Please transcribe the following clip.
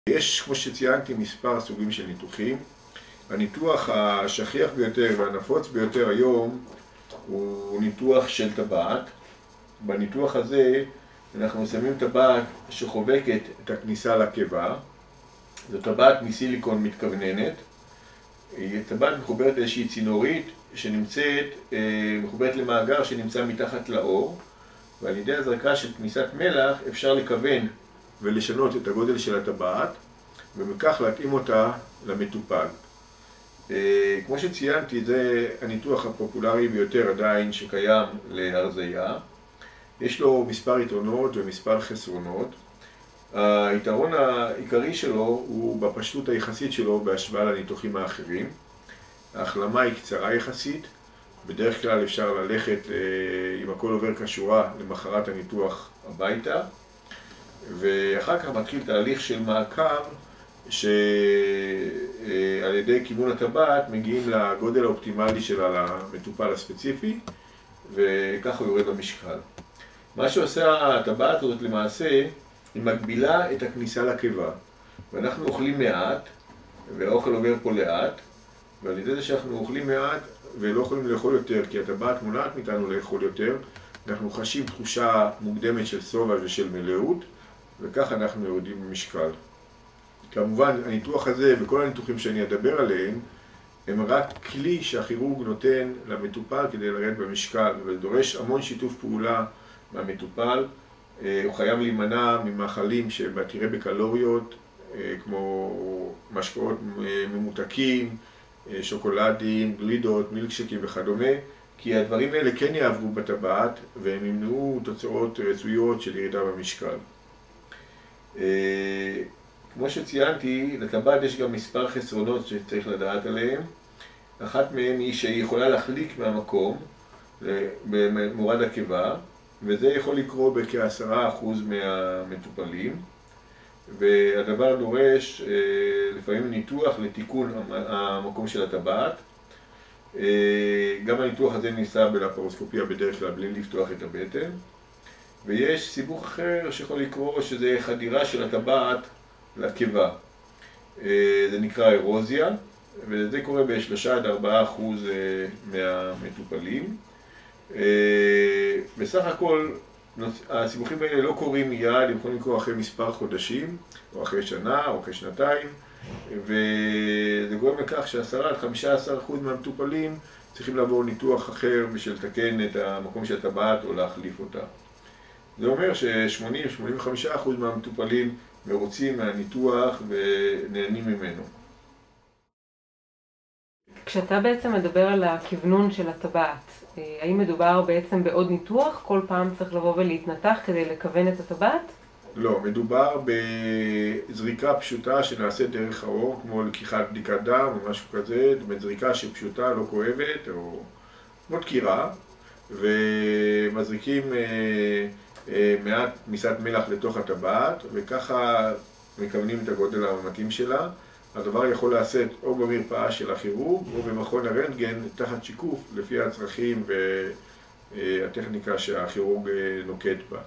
יש, כמו שציינתי, מספר סוגים של ניתוחים. הניתוח השכיח ביותר והנפוץ ביותר היום הוא ניתוח של טבעת. בניתוח הזה אנחנו שמים טבעת שחובקת את הכניסה לקיבה. זו טבעת מסיליקון מתכווננת. טבעת מחוברת לאיזושהי צינורית שנמצאת, מחוברת למאגר שנמצא מתחת לאור, ועל ידי הזרקה של תמיסת מלח אפשר לכוון ולשנות את הגודל של הטבעת, ומכך להתאים אותה למטופל. כמו שציינתי, זה הניתוח הפופולרי ביותר עדיין שקיים להרזייה. יש לו מספר יתרונות ומספר חסרונות. היתרון העיקרי שלו הוא בפשטות היחסית שלו בהשוואה לניתוחים האחרים. ההחלמה היא קצרה יחסית. בדרך כלל אפשר ללכת, אם הכל עובר כשורה, למחרת הניתוח הביתה. ואחר כך מתחיל תהליך של מעקב שעל ידי כיוון הטבעת מגיעים לגודל האופטימלי שלה למטופל הספציפי, וככה הוא יורד במשקל. מה שעושה הטבעת הזאת למעשה, היא מגבילה את הכניסה לקיבה. ואנחנו אוכלים מעט, והאוכל עובר פה לאט, ועל ידי זה שאנחנו אוכלים מעט ולא יכולים לאכול יותר, כי הטבעת מונעת מאיתנו לאכול יותר, אנחנו חשים תחושה מוקדמת של שובע ושל מלאות, וכך אנחנו יורדים במשקל. כמובן, הניתוח הזה וכל הניתוחים שאני אדבר עליהם, הם רק כלי שהכירורג נותן למטופל כדי לרדת במשקל, ודורש המון שיתוף פעולה מהמטופל. הוא חייב להימנע ממאכלים שהם עתירי בקלוריות, כמו משקאות ממותקים, שוקולדים, גלידות, מילקשקים וכדומה, כי הדברים האלה כן יעברו בטבעת והם ימנעו תוצאות רצויות של ירידה במשקל. כמו שציינתי, לטבעת יש גם מספר חסרונות שצריך לדעת עליהם. אחת מהן היא שהיא יכולה להחליק מהמקום במורד הקיבה, וזה יכול לקרות בכ10% מהמטופלים, והדבר דורש לפעמים ניתוח לתיקון המקום של הטבעת. גם הניתוח הזה ניסה בלפרוסקופיה בדרך כלל בלי לפתוח את הבטן, ויש סיבוך אחר שיכול לקרות שזה חדירה של הטבעת לקיבה. זה נקרא אירוזיה, וזה קורה ב3-4% מהמטופלים. בסך הכל הסיבוכים האלה לא קורים מיד, הם יכולים לקרות אחרי מספר חודשים, או אחרי שנה, או אחרי שנתיים, וזה גורם לכך ש10-15% מהמטופלים צריכים לעבור ניתוח אחר בשביל לתקן את המקום של הטבעת או להחליף אותה. זה אומר ש80-85% מהמטופלים מרוצים מהניתוח ונהנים ממנו. כשאתה בעצם מדבר על הכוונון של הטבעת, האם מדובר בעצם בעוד ניתוח? כל פעם צריך לבוא ולהתנתח כדי לכוון את הטבעת? לא, מדובר בזריקה פשוטה שנעשית דרך האור, כמו לקיחת בדיקת דם או משהו כזה, זריקה שפשוטה, לא כואבת, או כמו דקירה, ומזריקים מעט תמיסת מלח לתוך הטבעת, וככה מכוונים את הגודל המתאים שלה. הדבר יכול לעשות או במרפאה של הכירורג או במכון הרנטגן תחת שיקוף לפי הצרכים והטכניקה שהכירורג נוקט בה.